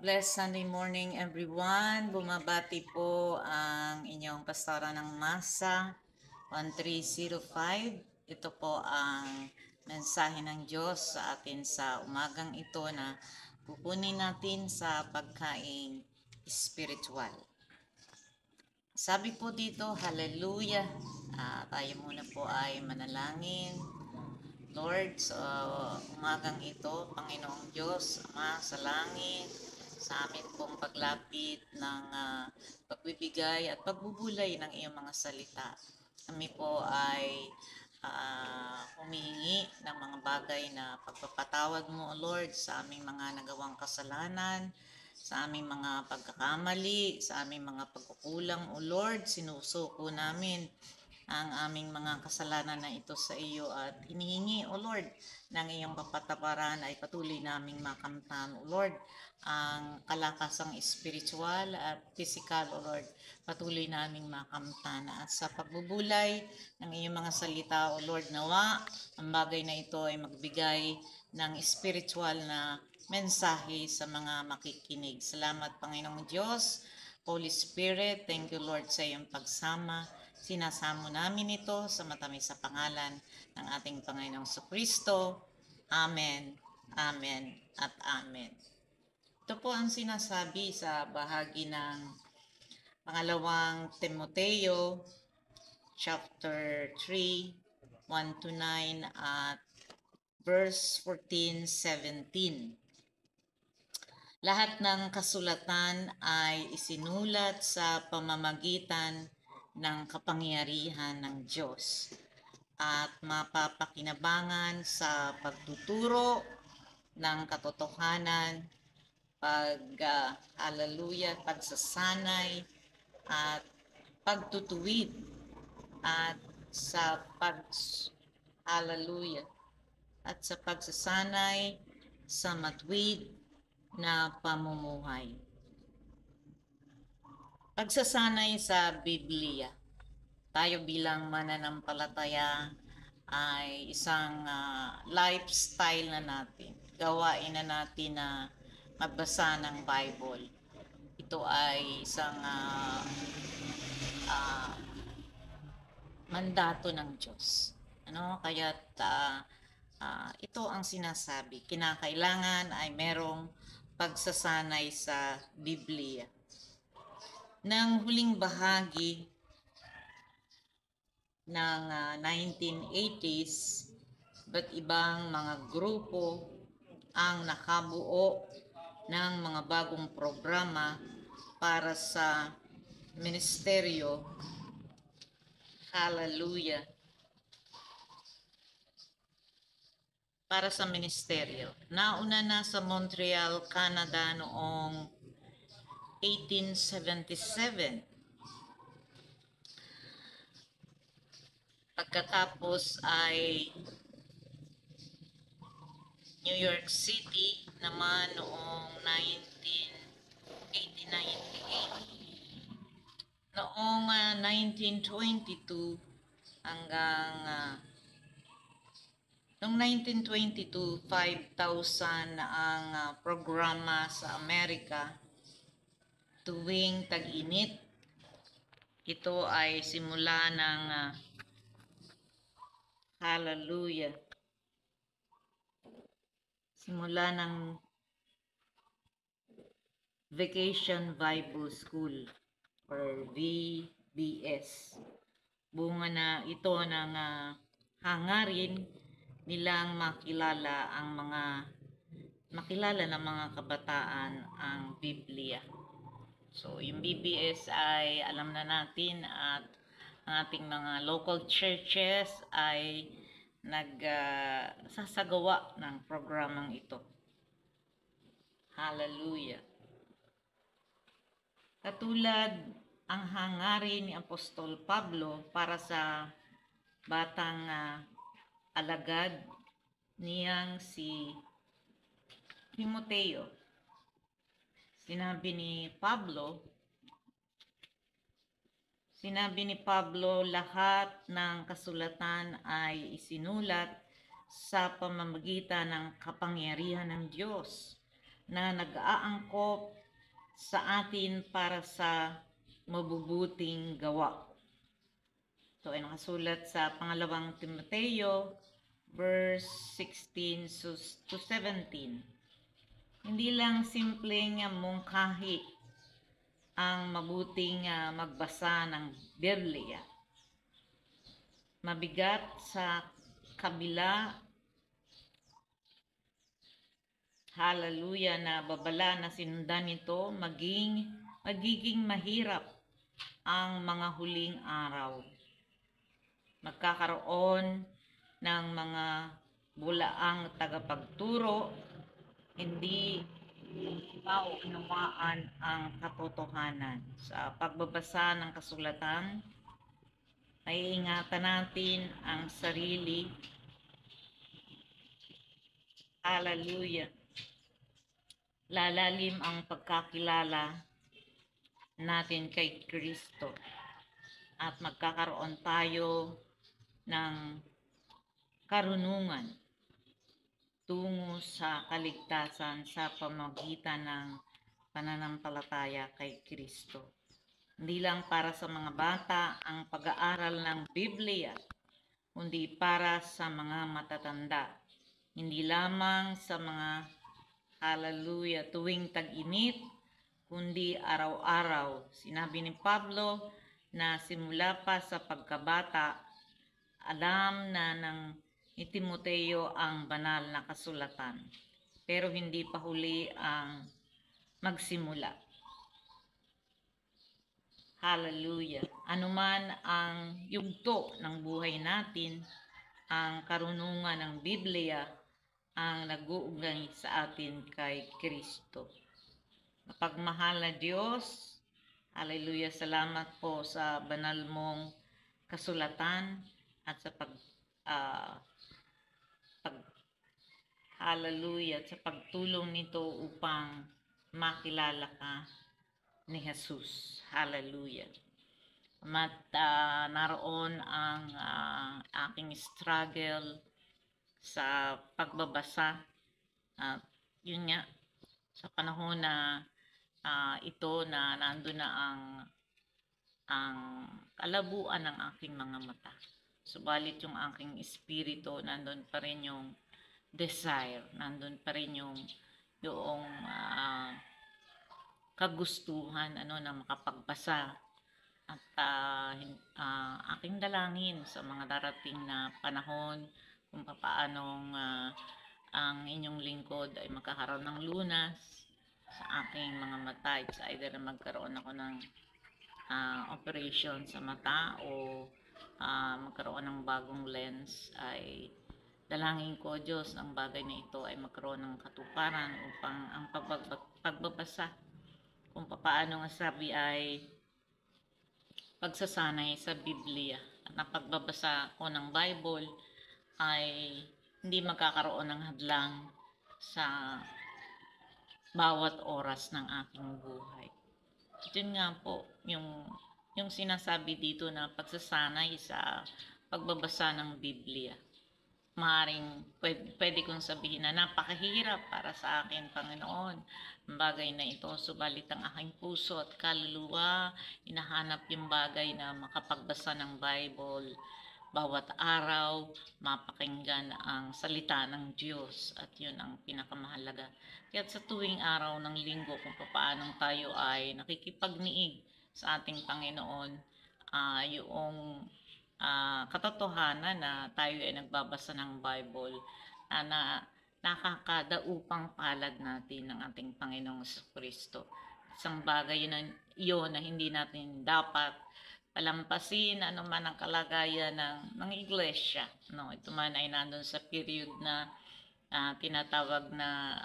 Blessed Sunday morning everyone. Bumabati po ang inyong pastora ng Masa 1305. Ito po ang mensahe ng Diyos sa atin sa umagang ito na kukunin natin sa pagkain spiritual. Sabi po dito, hallelujah. Tayo muna po ay manalangin. Lord, sa umagang ito, Panginoong Diyos, Ama sa langit, sa amin pong paglapit ng pagbibigay at pagbubulay ng iyong mga salita. Kami po ay humihingi ng mga bagay na pagpapatawad mo, O Lord, sa aming mga nagawang kasalanan, sa aming mga pagkakamali, sa aming mga pagkukulang, O Lord, sinusuko namin ang aming mga kasalanan na ito sa iyo at hinihingi, O Lord, ng iyong kapatawaran ay patuloy naming makamtan, O Lord, ang kalakasang spiritual at physical, O Lord, patuloy naming makamtan. At sa pagbubulay ng iyong mga salita, O Lord, nawa ang bagay na ito ay magbigay ng spiritual na mensahe sa mga makikinig. Salamat, Panginoong Diyos. Holy Spirit, thank you, Lord, sa iyong pagsama. Sinasamo namin ito sa matamis sa pangalan ng ating Panginoong Kristo. Amen, amen, at amen. Ito po ang sinasabi sa bahagi ng pangalawang Timoteo, chapter 3, 1-9 at verse 14-17. Lahat ng kasulatan ay isinulat sa pamamagitan ng kapangyarihan ng Diyos at mapapakinabangan sa pagtuturo ng katotohanan, pagsasanay at pagtutuwid at sa pagsasanay sa matuwid na pamumuhay. Pagsasanay sa Biblia. Tayo bilang mananampalataya ay isang lifestyle na natin. Gawain na natin na magbasa ng Bible. Ito ay isang mandato ng Diyos. Kaya't ito ang sinasabi. Kinakailangan ay merong pagsasanay sa Biblia. Nang huling bahagi ng 1980s, ba't ibang mga grupo ang nakabuo ng mga bagong programa para sa ministeryo. Hallelujah. Para sa ministeryo. Nauna na sa Montreal, Canada noong 1877. Pagkatapos ay New York City naman noong 1998. Noong 1922 hanggang noong 1922, 5,000 ang programa sa Amerika tuwing tag-init. Ito ay simula ng hallelujah. Simula ng Vacation Bible School or VBS. Bunga na ito ng hangarin nilang makilala ng mga kabataan ang Biblia. So, yung BBS ay alam na natin at ang ating mga local churches ay nagsasagawa ng programang ito. Hallelujah. Katulad ang hangarin ni Apostol Pablo para sa batang alagad niyang si Timoteo. Sinabi ni Pablo, lahat ng kasulatan ay isinulat sa pamamagitan ng kapangyarihan ng Diyos na nag-aangkop sa atin para sa mabubuting gawa. Ito ay nakasulat sa pangalawang Timoteo, verse 16 to 17. Hindi lang simpleng mungkahi ang mabuting magbasa ng Biblia. Mabigat sa kabila, hallelujah, na babala na sinundan nito, magiging mahirap ang mga huling araw. Magkakaroon ng mga bulaang tagapagturo, hindi mauunawaan ang katotohanan. Sa pagbabasa ng kasulatan, maiingatan natin ang sarili. Hallelujah. Lalalim ang pagkakilala natin kay Kristo at magkakaroon tayo ng karunungan tungo sa kaligtasan sa pamamagitan ng pananampalataya kay Kristo. Hindi lang para sa mga bata ang pag-aaral ng Biblia, kundi para sa mga matatanda. Hindi lamang sa mga hallelujah tuwing tag-init, kundi araw-araw. Sinabi ni Pablo na simula pa sa pagkabata, alam na ng ni Timoteo ang banal na kasulatan, pero hindi pa huli ang magsimula. Hallelujah. Anuman ang yugto ng buhay natin, ang karunungan ng Biblia ang nag-uugnay sa atin kay Kristo. Mapagmahal na Diyos, hallelujah, salamat po sa banal mong kasulatan at sa hallelujah, sa pagtulong nito upang makilala ka ni Jesus. Hallelujah. Naroon ang aking struggle sa pagbabasa. Yun nga, sa panahon na ito na nandun na ang kalabuan ng aking mga mata. Subalit yung aking espiritu, nandun pa rin yung desire, nandun pa rin yung kagustuhan na makapagbasa. At aking dalangin sa mga darating na panahon kung paanong ang inyong lingkod ay magkakaroon ng lunas sa aking mga mata. It's either na magkaroon ako ng operation sa mata o magkaroon ng bagong lens, ay dalangin ko, Diyos, ang bagay na ito ay magkaroon ng katuparan upang ang pagbabasa kung paano nga sabi ay pagsasanay sa Biblia at na pagbabasa ko ng Bible ay hindi magkakaroon ng hadlang sa bawat oras ng aking buhay. Yun nga po, yung sinasabi dito na pagsasanay sa pagbabasa ng Biblia. Maaaring pwede kong sabihin na napakahirap para sa akin, Panginoon, ang bagay na ito. Subalit ang aking puso at kaluluwa, hinahanap yung bagay na makapagbasa ng Bible bawat araw, mapakinggan ang salita ng Diyos, at yun ang pinakamahalaga. Kaya sa tuwing araw ng linggo, kung paano tayo ay nakikipagniig sa ating Panginoon, yung katotohanan na tayo ay nagbabasa ng Bible na nakakadaupang palad natin ng ating Panginoong Kristo. Isang bagay yun na hindi natin dapat palampasin anuman ang kalagayan ng iglesia. No, ito man ay nandun sa period na tinatawag na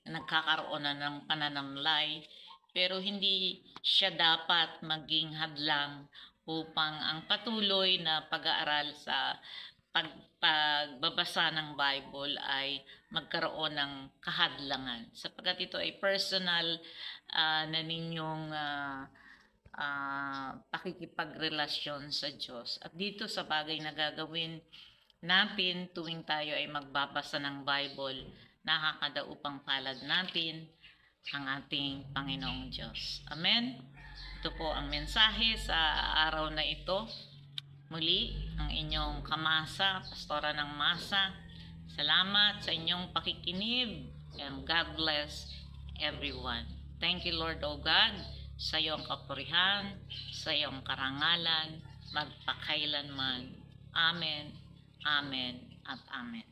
nagkakaroon na ng pananamlay, pero hindi siya dapat maging hadlang upang ang patuloy na pag-aaral sa pagbabasa ng Bible ay magkaroon ng kahadlangan, sapagkat ito ay personal na ninyong pakikipagrelasyon sa Diyos. At dito sa bagay na gagawin natin tuwing tayo ay magbabasa ng Bible, nakakadaupang palad natin ang ating Panginoong Diyos. Amen? Ito po ang mensahe sa araw na ito. Muli, ang inyong kamasa, pastora ng masa. Salamat sa inyong pakikinig, and God bless everyone. Thank you, Lord, O God, sa iyong kapurihan, sa iyong karangalan, magpakailanman. Amen, amen, at amen.